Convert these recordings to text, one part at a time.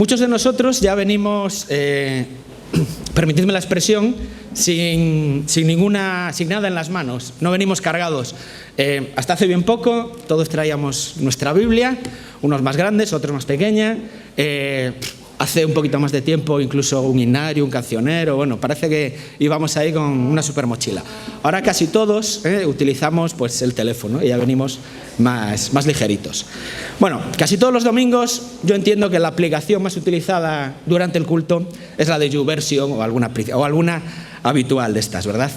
Muchos de nosotros ya venimos, permitidme la expresión, sin nada en las manos. No venimos cargados. Hasta hace bien poco todos traíamos nuestra Biblia, unos más grandes, otros más pequeñas. Hace un poquito más de tiempo incluso un himnario, un cancionero. Bueno, parece que íbamos ahí con una super mochila. Ahora casi todos utilizamos pues el teléfono y ya venimos más ligeritos. Bueno, casi todos los domingos yo entiendo que la aplicación más utilizada durante el culto es la de YouVersion o alguna habitual de estas, ¿verdad?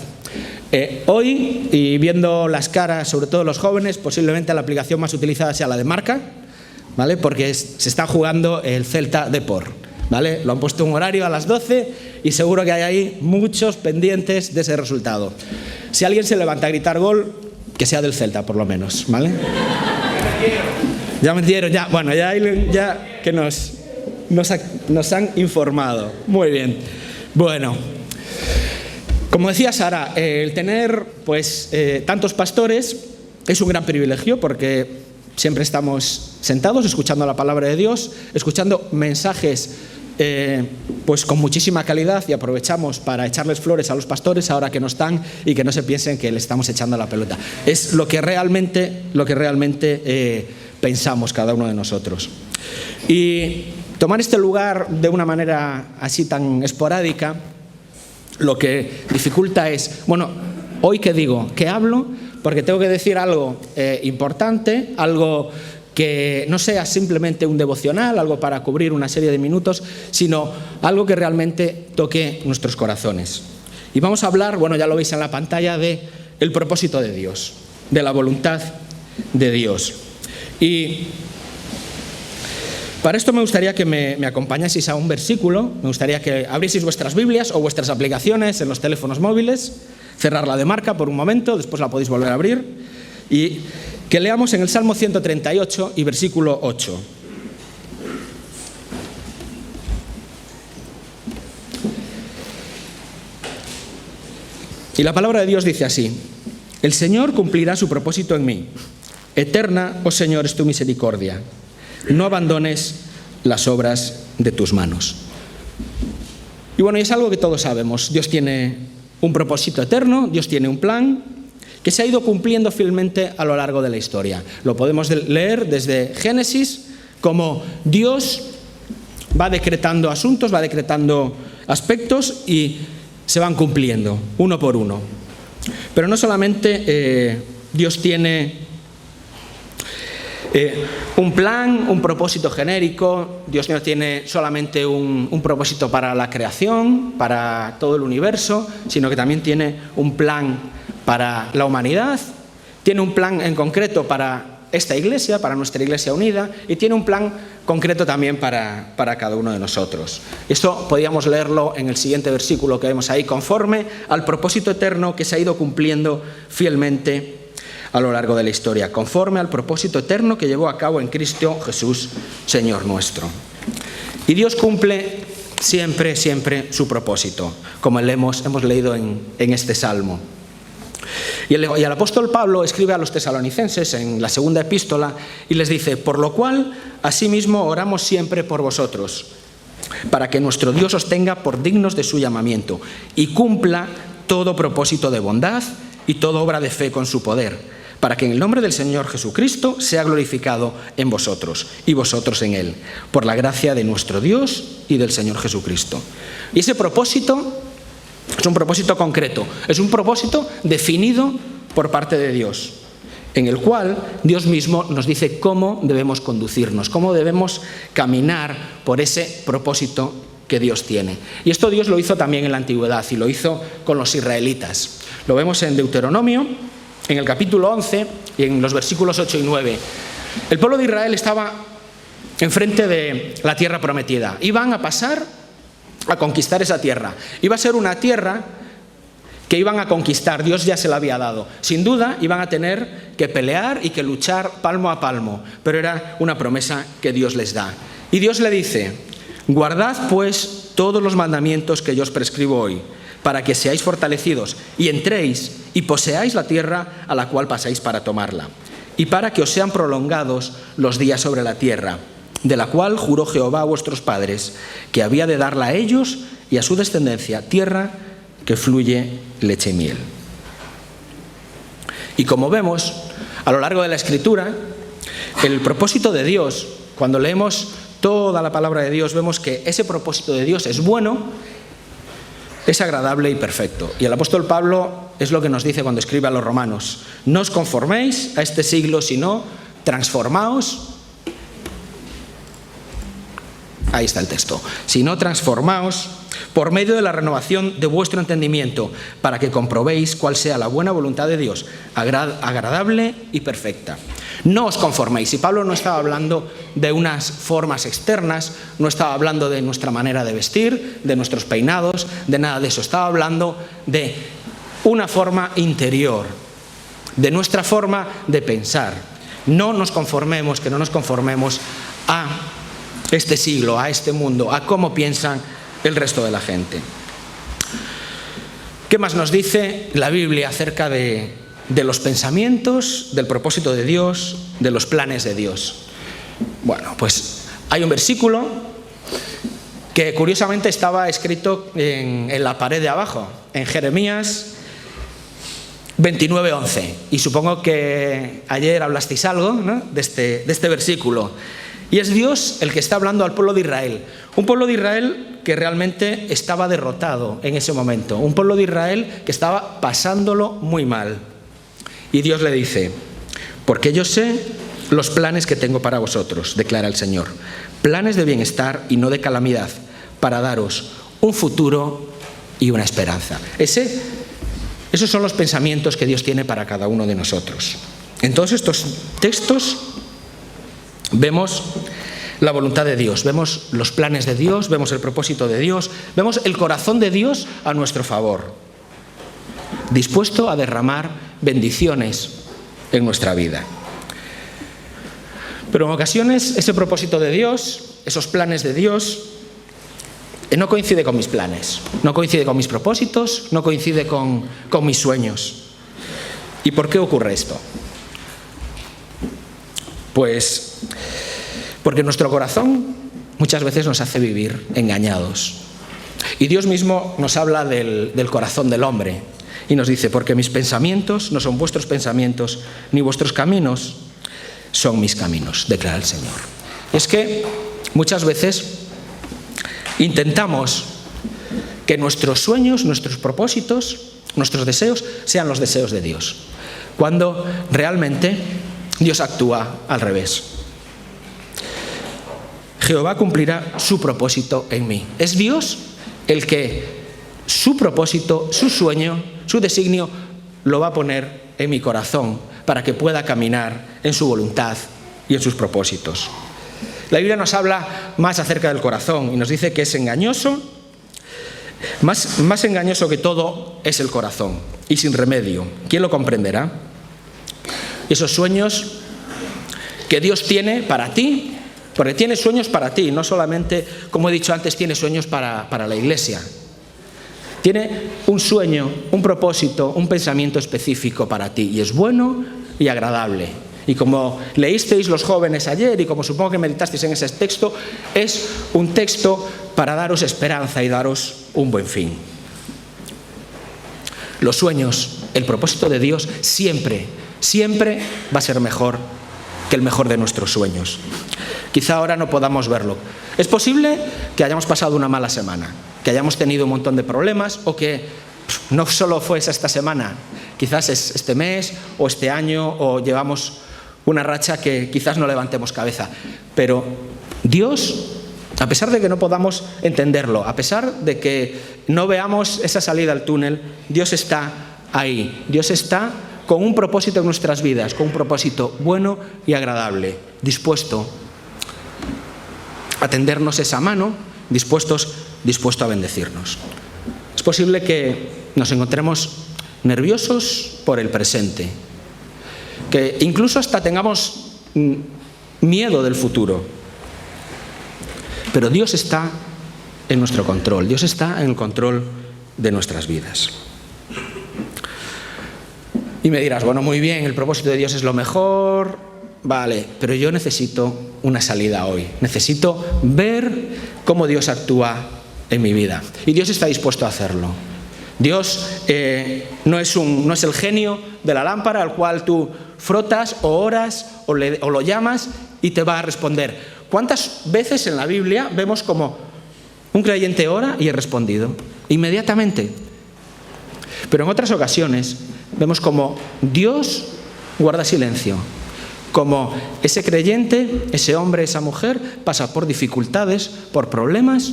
Hoy, y viendo las caras, sobre todo los jóvenes, posiblemente la aplicación más utilizada sea la de Marca, ¿vale? Porque se está jugando el Celta Depor, ¿vale? Lo han puesto un horario a las 12 y seguro que hay ahí muchos pendientes de ese resultado. Si alguien se levanta a gritar gol, que sea del Celta, por lo menos, ¿vale? Ya metieron, ya, bueno, ya que nos han informado. Muy bien. Bueno, como decía Sara, el tener pues tantos pastores es un gran privilegio porque siempre estamos sentados escuchando la palabra de Dios, escuchando mensajes pues con muchísima calidad, y aprovechamos para echarles flores a los pastores ahora que no están y que no se piensen que le estamos echando la pelota. Es lo que realmente pensamos cada uno de nosotros. Y tomar este lugar de una manera así tan esporádica lo que dificulta es, bueno, ¿hoy qué digo? ¿Qué hablo? Porque tengo que decir algo importante, algo que no sea simplemente un devocional, algo para cubrir una serie de minutos, sino algo que realmente toque nuestros corazones. Y vamos a hablar, bueno, ya lo veis en la pantalla, de el propósito de Dios, de la voluntad de Dios. Y para esto me gustaría que me acompañaseis a un versículo, me gustaría que abrieseis vuestras Biblias o vuestras aplicaciones en los teléfonos móviles, cerrarla de Marca por un momento, después la podéis volver a abrir, y que leamos en el Salmo 138 y versículo 8. Y la palabra de Dios dice así: el Señor cumplirá su propósito en mí. Eterna, oh Señor, es tu misericordia. No abandones las obras de tus manos. Y bueno, es algo que todos sabemos. Dios tiene un propósito eterno, Dios tiene un plan que se ha ido cumpliendo fielmente a lo largo de la historia. Lo podemos leer desde Génesis, como Dios va decretando asuntos, va decretando aspectos y se van cumpliendo uno por uno. Pero no solamente Dios tiene un plan, un propósito genérico. Dios no tiene solamente un propósito para la creación, para todo el universo, sino que también tiene un plan para la humanidad, tiene un plan en concreto para esta iglesia, para nuestra iglesia unida, y tiene un plan concreto también para cada uno de nosotros. Esto podríamos leerlo en el siguiente versículo que vemos ahí: conforme al propósito eterno que se ha ido cumpliendo fielmente a lo largo de la historia, conforme al propósito eterno que llevó a cabo en Cristo Jesús, Señor nuestro. Y Dios cumple siempre su propósito, como hemos leído en este Salmo. Y el apóstol Pablo escribe a los tesalonicenses en la segunda epístola y les dice: por lo cual, asimismo, oramos siempre por vosotros, para que nuestro Dios os tenga por dignos de su llamamiento y cumpla todo propósito de bondad y toda obra de fe con su poder, para que en el nombre del Señor Jesucristo sea glorificado en vosotros y vosotros en Él, por la gracia de nuestro Dios y del Señor Jesucristo. Y ese propósito es un propósito concreto, es un propósito definido por parte de Dios, en el cual Dios mismo nos dice cómo debemos conducirnos, cómo debemos caminar por ese propósito que Dios tiene. Y esto Dios lo hizo también en la antigüedad, y lo hizo con los israelitas. Lo vemos en Deuteronomio, en el capítulo 11 y en los versículos 8 y 9. El pueblo de Israel estaba enfrente de la tierra prometida. Iban a pasar a conquistar esa tierra. Iba a ser una tierra que iban a conquistar, Dios ya se la había dado. Sin duda iban a tener que pelear y que luchar palmo a palmo, pero era una promesa que Dios les da. Y Dios le dice: guardad pues todos los mandamientos que yo os prescribo hoy, para que seáis fortalecidos y entréis y poseáis la tierra a la cual pasáis para tomarla, y para que os sean prolongados los días sobre la tierra, de la cual juró Jehová a vuestros padres, que había de darla a ellos y a su descendencia, tierra que fluye leche y miel. Y como vemos, a lo largo de la Escritura, el propósito de Dios, cuando leemos toda la palabra de Dios, vemos que ese propósito de Dios es bueno, es agradable y perfecto. Y el apóstol Pablo es lo que nos dice cuando escribe a los romanos: no os conforméis a este siglo, sino transformaos. Ahí está el texto. Sino transformaos por medio de la renovación de vuestro entendimiento, para que comprobéis cuál sea la buena voluntad de Dios, agradable y perfecta. No os conforméis. Y Pablo no estaba hablando de unas formas externas, no estaba hablando de nuestra manera de vestir, de nuestros peinados, de nada de eso. Estaba hablando de una forma interior, de nuestra forma de pensar. No nos conformemos, que no nos conformemos a este siglo, a este mundo, a cómo piensan el resto de la gente. ¿Qué más nos dice la Biblia acerca de los pensamientos, del propósito de Dios, de los planes de Dios? Bueno, pues hay un versículo que curiosamente estaba escrito en la pared de abajo, en Jeremías 29:11. Y supongo que ayer hablasteis algo, ¿no?, de este versículo. Y es Dios el que está hablando al pueblo de Israel. Un pueblo de Israel que realmente estaba derrotado en ese momento. Un pueblo de Israel que estaba pasándolo muy mal. Y Dios le dice: porque yo sé los planes que tengo para vosotros, declara el Señor. Planes de bienestar y no de calamidad, para daros un futuro y una esperanza. Esos son los pensamientos que Dios tiene para cada uno de nosotros. En todos estos textos vemos la voluntad de Dios, vemos los planes de Dios, vemos el propósito de Dios, vemos el corazón de Dios a nuestro favor, dispuesto a derramar bendiciones en nuestra vida. Pero en ocasiones ese propósito de Dios, esos planes de Dios, no coincide con mis planes, no coincide con mis propósitos, no coincide con mis sueños. ¿Y por qué ocurre esto? Pues porque nuestro corazón muchas veces nos hace vivir engañados. Y Dios mismo nos habla del corazón del hombre y nos dice: porque mis pensamientos no son vuestros pensamientos, ni vuestros caminos son mis caminos, declara el Señor. Y es que muchas veces intentamos que nuestros sueños, nuestros propósitos, nuestros deseos sean los deseos de Dios, cuando realmente Dios actúa al revés. Jehová cumplirá su propósito en mí. Es Dios el que su propósito, su sueño, su designio lo va a poner en mi corazón para que pueda caminar en su voluntad y en sus propósitos. La Biblia nos habla más acerca del corazón y nos dice que es engañoso, más engañoso que todo es el corazón y sin remedio. ¿Quién lo comprenderá? Esos sueños que Dios tiene para ti, porque tiene sueños para ti, no solamente, como he dicho antes, tiene sueños para la iglesia. Tiene un sueño, un propósito, un pensamiento específico para ti, y es bueno y agradable. Y como leísteis los jóvenes ayer, y como supongo que meditasteis en ese texto, es un texto para daros esperanza y daros un buen fin. Los sueños, el propósito de Dios siempre va a ser mejor que el mejor de nuestros sueños. Quizá ahora no podamos verlo. Es posible que hayamos pasado una mala semana, que hayamos tenido un montón de problemas, o que no solo fue esta semana, quizás es este mes o este año, o llevamos una racha que quizás no levantemos cabeza. Pero Dios, a pesar de que no podamos entenderlo, a pesar de que no veamos esa salida al túnel, Dios está ahí. Dios está con un propósito en nuestras vidas, con un propósito bueno y agradable, dispuesto a tendernos esa mano, dispuesto a bendecirnos. Es posible que nos encontremos nerviosos por el presente, que incluso hasta tengamos miedo del futuro. Pero Dios está en nuestro control, Dios está en el control de nuestras vidas. Y me dirás: bueno, muy bien, el propósito de Dios es lo mejor, vale, pero yo necesito una salida hoy. Necesito ver cómo Dios actúa en mi vida. Y Dios está dispuesto a hacerlo. Dios no es el genio de la lámpara al cual tú frotas o oras o lo llamas y te va a responder. ¿Cuántas veces en la Biblia vemos como un creyente ora y es respondido inmediatamente? Pero en otras ocasiones vemos como Dios guarda silencio, como ese creyente, ese hombre, esa mujer pasa por dificultades, por problemas,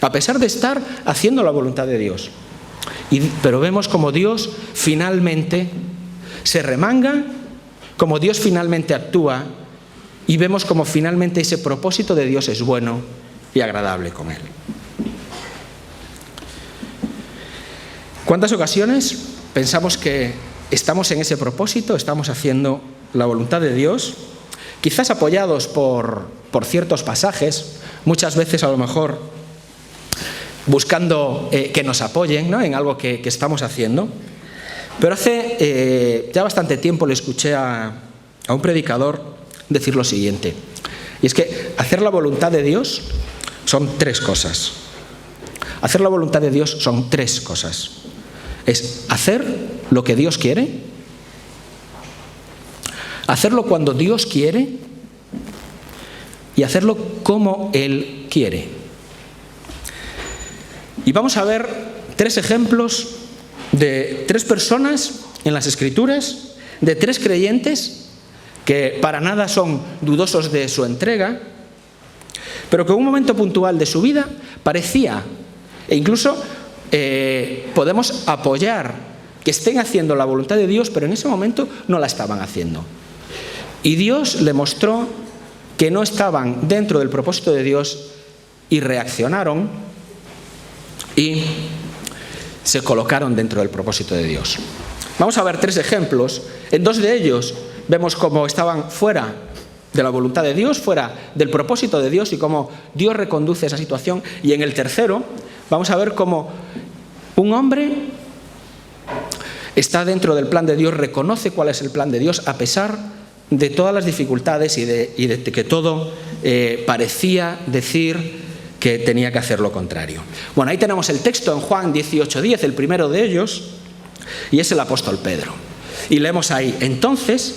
a pesar de estar haciendo la voluntad de Dios. Pero vemos como Dios finalmente se remanga, como Dios finalmente actúa, y vemos como finalmente ese propósito de Dios es bueno y agradable con Él. ¿Cuántas ocasiones pensamos que estamos en ese propósito, estamos haciendo la voluntad de Dios, quizás apoyados por ciertos pasajes, muchas veces a lo mejor buscando que nos apoyen, ¿no?, en algo que estamos haciendo? Pero hace ya bastante tiempo le escuché a un predicador decir lo siguiente, y es que hacer la voluntad de Dios son tres cosas. Hacer la voluntad de Dios son tres cosas. Es hacer lo que Dios quiere, hacerlo cuando Dios quiere y hacerlo como Él quiere. Y vamos a ver tres ejemplos de tres personas en las Escrituras, de tres creyentes que para nada son dudosos de su entrega, pero que en un momento puntual de su vida parecía, e incluso podemos apoyar que estén haciendo la voluntad de Dios, pero en ese momento no la estaban haciendo. Y Dios le mostró que no estaban dentro del propósito de Dios y reaccionaron y se colocaron dentro del propósito de Dios. Vamos a ver tres ejemplos. En dos de ellos vemos cómo estaban fuera de la voluntad de Dios, fuera del propósito de Dios y cómo Dios reconduce esa situación. Y en el tercero vamos a ver cómo un hombre está dentro del plan de Dios, reconoce cuál es el plan de Dios a pesar de todas las dificultades y de que todo parecía decir que tenía que hacer lo contrario. Bueno, ahí tenemos el texto en Juan 18:10, el primero de ellos, y es el apóstol Pedro. Y leemos ahí: entonces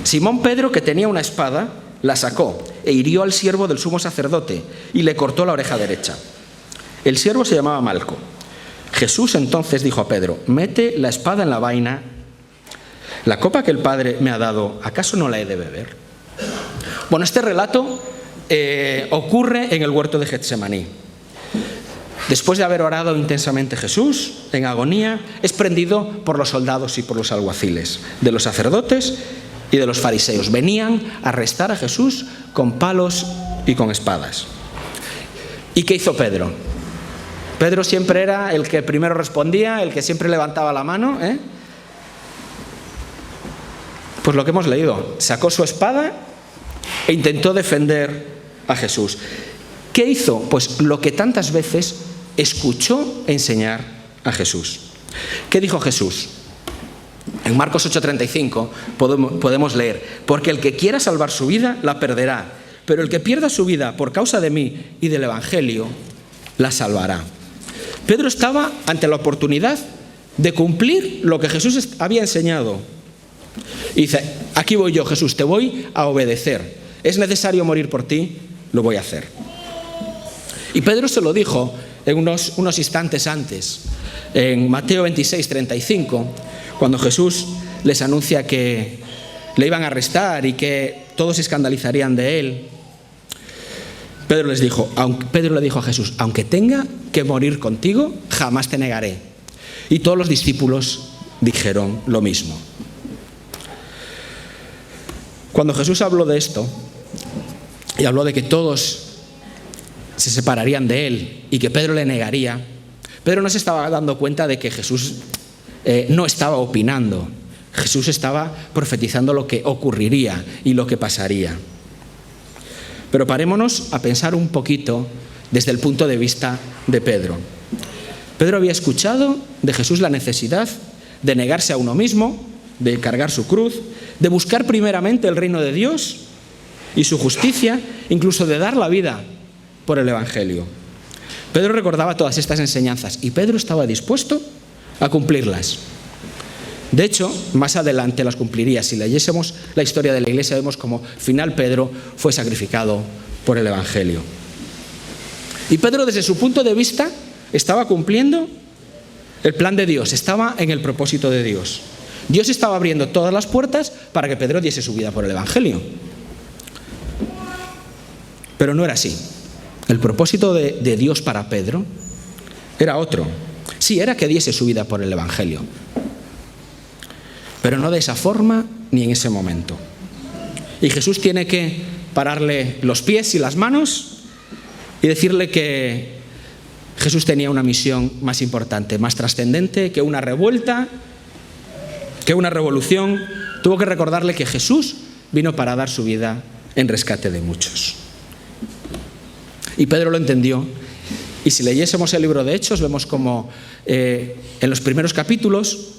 Simón Pedro, que tenía una espada, la sacó e hirió al siervo del sumo sacerdote y le cortó la oreja derecha. El siervo se llamaba Malco. Jesús entonces dijo a Pedro: mete la espada en la vaina. La copa que el Padre me ha dado, ¿acaso no la he de beber? Bueno, este relato ocurre en el huerto de Getsemaní. Después de haber orado intensamente Jesús, en agonía, es prendido por los soldados y por los alguaciles, de los sacerdotes y de los fariseos. Venían a arrestar a Jesús con palos y con espadas. ¿Y qué hizo Pedro? Pedro siempre era el que primero respondía, el que siempre levantaba la mano, Pues lo que hemos leído, sacó su espada e intentó defender a Jesús. ¿Qué hizo? Pues lo que tantas veces escuchó enseñar a Jesús. ¿Qué dijo Jesús? En Marcos 8:35 podemos leer: porque el que quiera salvar su vida la perderá, pero el que pierda su vida por causa de mí y del Evangelio la salvará. Pedro estaba ante la oportunidad de cumplir lo que Jesús había enseñado. Y dice: aquí voy yo, Jesús, te voy a obedecer. Es necesario morir por ti, lo voy a hacer. Y Pedro se lo dijo en unos instantes antes, en Mateo 26:35, cuando Jesús les anuncia que le iban a arrestar y que todos se escandalizarían de él. Pedro le dijo a Jesús: aunque tenga que morir contigo, jamás te negaré. Y todos los discípulos dijeron lo mismo. Cuando Jesús habló de esto, y habló de que todos se separarían de él y que Pedro le negaría, Pedro no se estaba dando cuenta de que Jesús no estaba opinando. Jesús estaba profetizando lo que ocurriría y lo que pasaría. Pero parémonos a pensar un poquito desde el punto de vista de Pedro. Pedro había escuchado de Jesús la necesidad de negarse a uno mismo, de cargar su cruz, de buscar primeramente el reino de Dios y su justicia, incluso de dar la vida por el Evangelio. Pedro recordaba todas estas enseñanzas y Pedro estaba dispuesto a cumplirlas. De hecho, más adelante las cumpliría. Si leyésemos la historia de la Iglesia, vemos cómo al final Pedro fue sacrificado por el Evangelio. Y Pedro, desde su punto de vista, estaba cumpliendo el plan de Dios, estaba en el propósito de Dios. Dios estaba abriendo todas las puertas para que Pedro diese su vida por el Evangelio. Pero no era así. El propósito de Dios para Pedro era otro. Sí, era que diese su vida por el Evangelio, pero no de esa forma ni en ese momento. Y Jesús tiene que pararle los pies y las manos y decirle que Jesús tenía una misión más importante, más trascendente que una revuelta, que una revolución. Tuvo que recordarle que Jesús vino para dar su vida en rescate de muchos. Y Pedro lo entendió. Y si leyésemos el libro de Hechos, vemos como en los primeros capítulos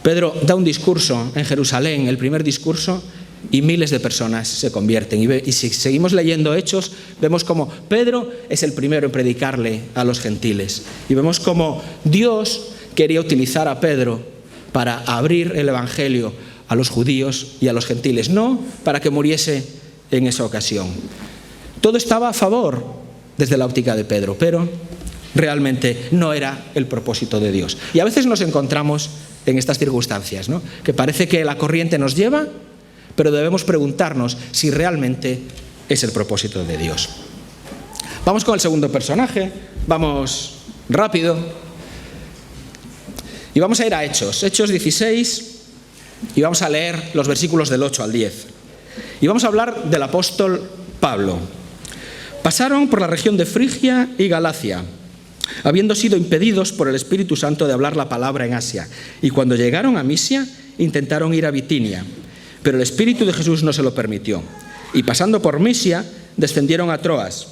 Pedro da un discurso en Jerusalén, el primer discurso, y miles de personas se convierten. Y si seguimos leyendo Hechos, vemos como Pedro es el primero en predicarle a los gentiles. Y vemos como Dios quería utilizar a Pedro para abrir el Evangelio a los judíos y a los gentiles, no para que muriese en esa ocasión. Todo estaba a favor desde la óptica de Pedro, pero realmente no era el propósito de Dios. Y a veces nos encontramos en estas circunstancias, ¿no? Que parece que la corriente nos lleva, pero debemos preguntarnos si realmente es el propósito de Dios. Vamos con el segundo personaje, vamos rápido. Y vamos a ir a Hechos 16, y vamos a leer los versículos del 8 al 10. Y vamos a hablar del apóstol Pablo. Pasaron por la región de Frigia y Galacia, habiendo sido impedidos por el Espíritu Santo de hablar la palabra en Asia. Y cuando llegaron a Misia, intentaron ir a Bitinia, pero el Espíritu de Jesús no se lo permitió. Y pasando por Misia, descendieron a Troas.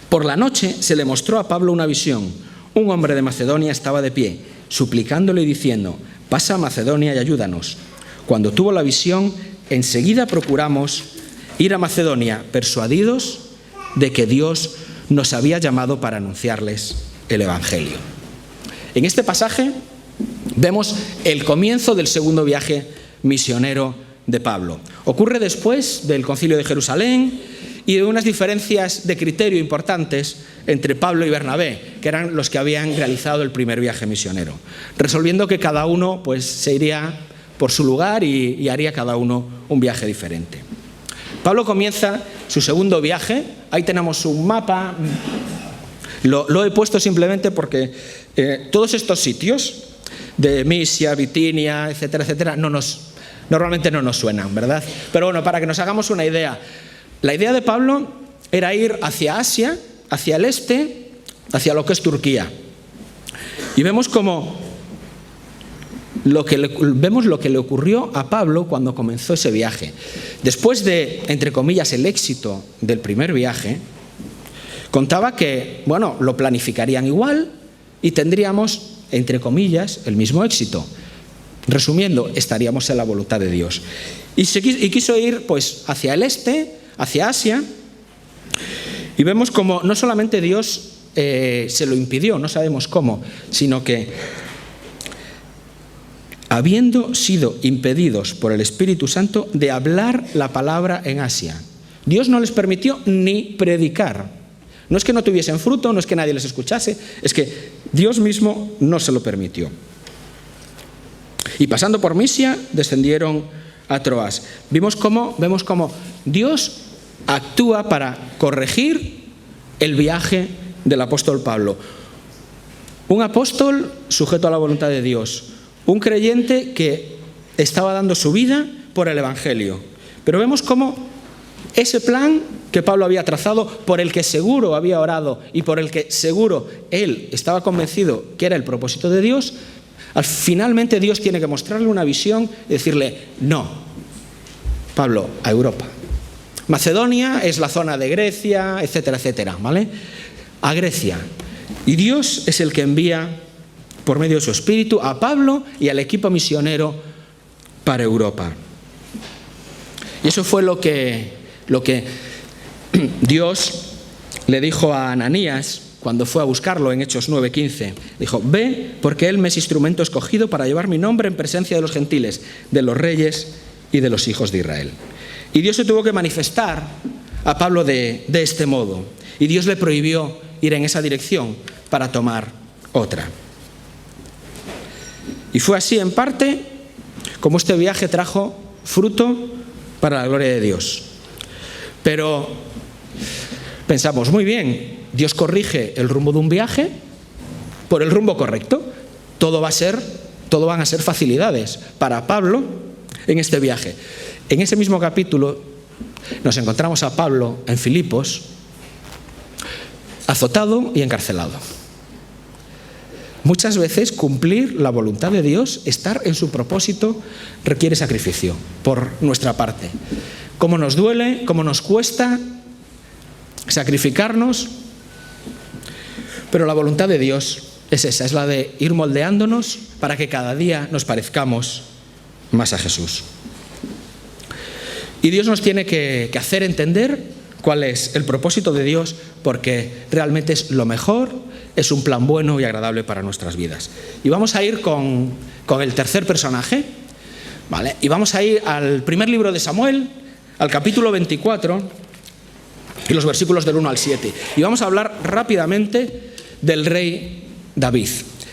Por la noche se le mostró a Pablo una visión. Un hombre de Macedonia estaba de pie, suplicándole y diciendo: pasa a Macedonia y ayúdanos. Cuando tuvo la visión, enseguida procuramos ir a Macedonia, persuadidos de que Dios nos había llamado para anunciarles el Evangelio. En este pasaje vemos el comienzo del segundo viaje misionero de Pablo. Ocurre después del Concilio de Jerusalén y de unas diferencias de criterio importantes entre Pablo y Bernabé, que eran los que habían realizado el primer viaje misionero, resolviendo que cada uno pues, se iría por su lugar y haría cada uno un viaje diferente. Pablo comienza su segundo viaje. Ahí tenemos un mapa. Lo he puesto simplemente porque todos estos sitios de Misia, Bitinia, etcétera, etcétera, normalmente no nos suenan, ¿verdad? Pero bueno, para que nos hagamos una idea, la idea de Pablo era ir hacia Asia, hacia el este, hacia lo que es Turquía. Y vemos lo que le ocurrió a Pablo cuando comenzó ese viaje. Después de, entre comillas, el éxito del primer viaje, contaba que, lo planificarían igual y tendríamos, entre comillas, el mismo éxito. Resumiendo, estaríamos en la voluntad de Dios. Y quiso ir pues hacia el este, hacia Asia, y vemos como no solamente Dios se lo impidió, no sabemos cómo, sino que habiendo sido impedidos por el Espíritu Santo de hablar la palabra en Asia, Dios no les permitió ni predicar. No es que no tuviesen fruto, no es que nadie les escuchase, es que Dios mismo no se lo permitió. Y pasando por Misia, descendieron a Troas. Vemos cómo Dios actúa para corregir el viaje del apóstol Pablo. Un apóstol sujeto a la voluntad de Dios. Un creyente que estaba dando su vida por el Evangelio. Pero vemos cómo ese plan que Pablo había trazado, por el que seguro había orado y por el que seguro él estaba convencido que era el propósito de Dios, finalmente Dios tiene que mostrarle una visión y decirle: no, Pablo, a Europa. Macedonia es la zona de Grecia, etcétera, etcétera, ¿vale? A Grecia. Y Dios es el que envía, por medio de su Espíritu, a Pablo y al equipo misionero para Europa. Y eso fue lo que Dios le dijo a Ananías cuando fue a buscarlo en Hechos 9:15. Dijo: ve, porque él me es instrumento escogido para llevar mi nombre en presencia de los gentiles, de los reyes y de los hijos de Israel. Y Dios se tuvo que manifestar a Pablo de este modo. Y Dios le prohibió ir en esa dirección para tomar otra. Y fue así, en parte, como este viaje trajo fruto para la gloria de Dios. Pero pensamos, muy bien, Dios corrige el rumbo de un viaje por el rumbo correcto. Todo van a ser facilidades para Pablo en este viaje. En ese mismo capítulo nos encontramos a Pablo en Filipos, azotado y encarcelado. Muchas veces cumplir la voluntad de Dios, estar en su propósito, requiere sacrificio por nuestra parte. Cómo nos duele, cómo nos cuesta sacrificarnos, pero la voluntad de Dios es esa, es la de ir moldeándonos para que cada día nos parezcamos más a Jesús. Y Dios nos tiene que hacer entender cuál es el propósito de Dios, porque realmente es lo mejor, es un plan bueno y agradable para nuestras vidas. Y vamos a ir con el tercer personaje, ¿vale? Y vamos a ir al primer libro de Samuel, al capítulo 24, y los versículos del 1 al 7. Y vamos a hablar rápidamente del rey David.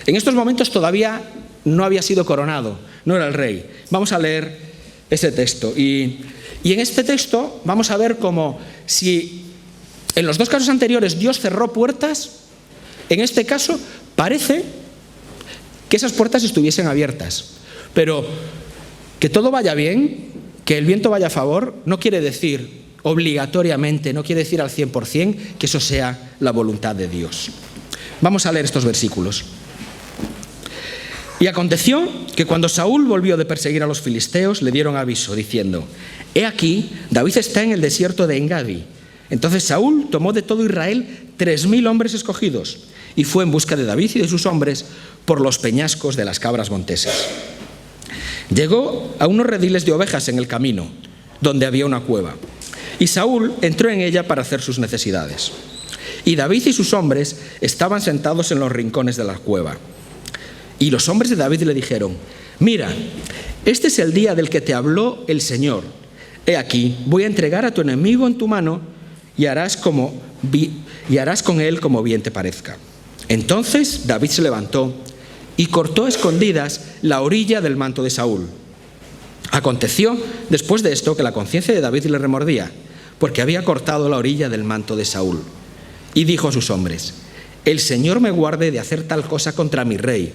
En estos momentos todavía no había sido coronado, no era el rey. Vamos a leer ese texto. Y en este texto vamos a ver cómo, si en los dos casos anteriores Dios cerró puertas, en este caso parece que esas puertas estuviesen abiertas. Pero que todo vaya bien, que el viento vaya a favor, no quiere decir obligatoriamente, no quiere decir al 100% que eso sea la voluntad de Dios. Vamos a leer estos versículos. Y aconteció que cuando Saúl volvió de perseguir a los filisteos, le dieron aviso, diciendo: he aquí, David está en el desierto de Engadi. Entonces Saúl tomó de todo Israel 3.000 hombres escogidos, y fue en busca de David y de sus hombres por los peñascos de las cabras monteses. Llegó a unos rediles de ovejas en el camino, donde había una cueva, y Saúl entró en ella para hacer sus necesidades. Y David y sus hombres estaban sentados en los rincones de la cueva. Y los hombres de David le dijeron: mira, este es el día del que te habló el Señor. He aquí, voy a entregar a tu enemigo en tu mano y harás con él como bien te parezca. Entonces David se levantó y cortó a escondidas la orilla del manto de Saúl. Aconteció después de esto que la conciencia de David le remordía, porque había cortado la orilla del manto de Saúl. Y dijo a sus hombres: el Señor me guarde de hacer tal cosa contra mi rey,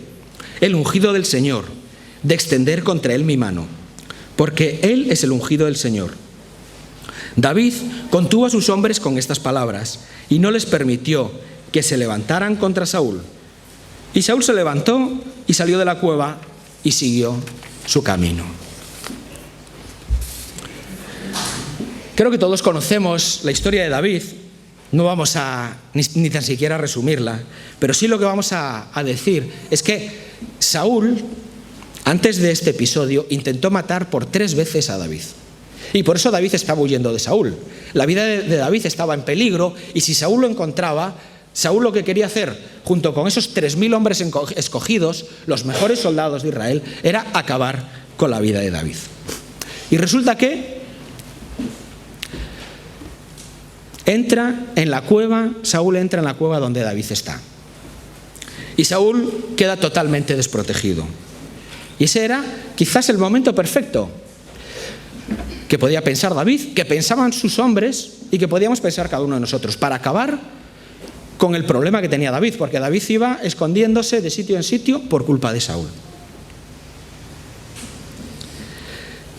el ungido del Señor, de extender contra él mi mano, porque él es el ungido del Señor. David contuvo a sus hombres con estas palabras y no les permitió que se levantaran contra Saúl. Y Saúl se levantó y salió de la cueva y siguió su camino. Creo que todos conocemos la historia de David. No vamos a ni tan siquiera resumirla, pero sí lo que vamos a decir es que Saúl, antes de este episodio, intentó matar por 3 veces a David. Y por eso David estaba huyendo de Saúl. La vida de David estaba en peligro, y si Saúl lo encontraba, Saúl lo que quería hacer, junto con esos 3.000 hombres escogidos, los mejores soldados de Israel, era acabar con la vida de David. Y resulta que Saúl entra en la cueva donde David está. Y Saúl queda totalmente desprotegido. Y ese era quizás el momento perfecto que podía pensar David, que pensaban sus hombres y que podíamos pensar cada uno de nosotros, para acabar con el problema que tenía David, porque David iba escondiéndose de sitio en sitio por culpa de Saúl.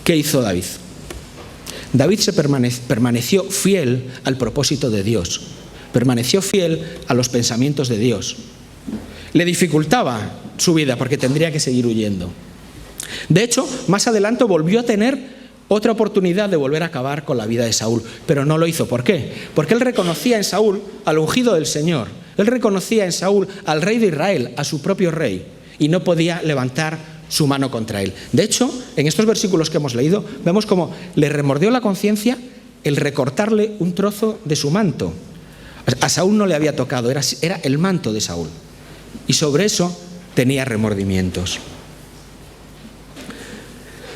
¿Qué hizo David? David permaneció fiel al propósito de Dios, permaneció fiel a los pensamientos de Dios. Le dificultaba su vida porque tendría que seguir huyendo. De hecho, más adelante volvió a tener otra oportunidad de volver a acabar con la vida de Saúl, pero no lo hizo. ¿Por qué? Porque él reconocía en Saúl al ungido del Señor. Él reconocía en Saúl al rey de Israel, a su propio rey, y no podía levantar su mano contra él. De hecho, en estos versículos que hemos leído, vemos cómo le remordió la conciencia el recortarle un trozo de su manto. A Saúl no le había tocado, era el manto de Saúl. Y sobre eso tenía remordimientos.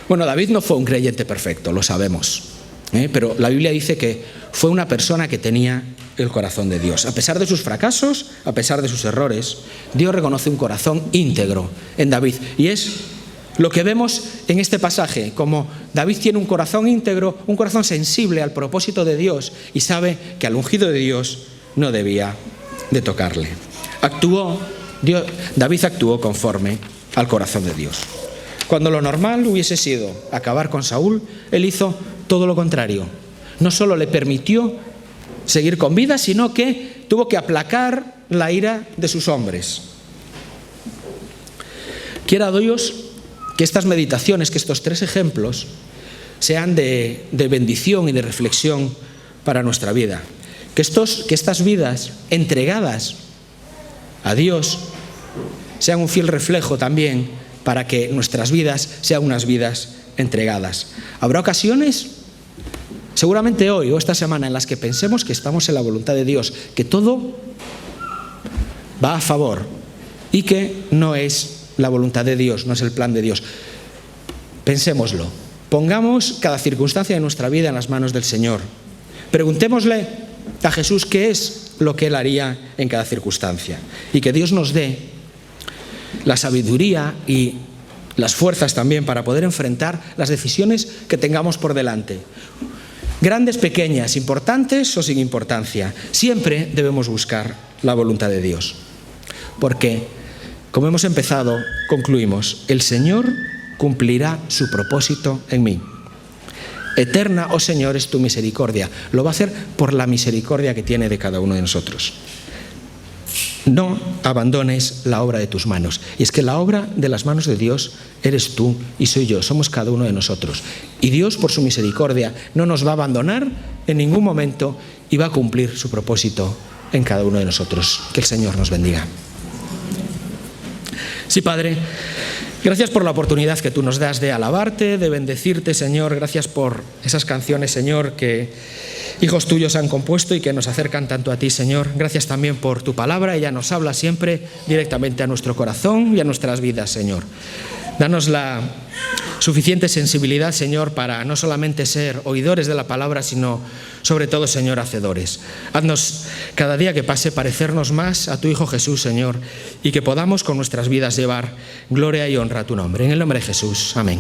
Bueno, David no fue un creyente perfecto, lo sabemos, pero la Biblia dice que fue una persona que tenía el corazón de Dios. A pesar de sus fracasos, a pesar de sus errores, Dios reconoce un corazón íntegro en David. Y es lo que vemos en este pasaje, como David tiene un corazón íntegro, un corazón sensible al propósito de Dios y sabe que al ungido de Dios no debía de tocarle. David actuó conforme al corazón de Dios. Cuando lo normal hubiese sido acabar con Saúl, él hizo todo lo contrario. No solo le permitió seguir con vida, sino que tuvo que aplacar la ira de sus hombres. Quiera Dios que estas meditaciones, que estos 3 ejemplos, sean de bendición y de reflexión para nuestra vida. Que estas vidas entregadas a Dios sean un fiel reflejo también para que nuestras vidas sean unas vidas entregadas. Habrá ocasiones, seguramente hoy o esta semana, en las que pensemos que estamos en la voluntad de Dios, que todo va a favor y que no es la voluntad de Dios, no es el plan de Dios. Pensémoslo. Pongamos cada circunstancia de nuestra vida en las manos del Señor. Preguntémosle a Jesús qué es lo que Él haría en cada circunstancia. Y que Dios nos dé la sabiduría y las fuerzas también para poder enfrentar las decisiones que tengamos por delante. Grandes, pequeñas, importantes o sin importancia. Siempre debemos buscar la voluntad de Dios. Porque, como hemos empezado, concluimos, el Señor cumplirá su propósito en mí. Eterna, oh Señor, es tu misericordia. Lo va a hacer por la misericordia que tiene de cada uno de nosotros. No abandones la obra de tus manos. Y es que la obra de las manos de Dios eres tú y soy yo, somos cada uno de nosotros. Y Dios, por su misericordia, no nos va a abandonar en ningún momento y va a cumplir su propósito en cada uno de nosotros. Que el Señor nos bendiga. Sí, Padre, gracias por la oportunidad que tú nos das de alabarte, de bendecirte, Señor. Gracias por esas canciones, Señor, que hijos tuyos han compuesto y que nos acercan tanto a ti, Señor. Gracias también por tu palabra. Ella nos habla siempre directamente a nuestro corazón y a nuestras vidas, Señor. Danos la suficiente sensibilidad, Señor, para no solamente ser oidores de la palabra, sino sobre todo, Señor, hacedores. Haznos cada día que pase parecernos más a tu Hijo Jesús, Señor, y que podamos con nuestras vidas llevar gloria y honra a tu nombre. En el nombre de Jesús. Amén.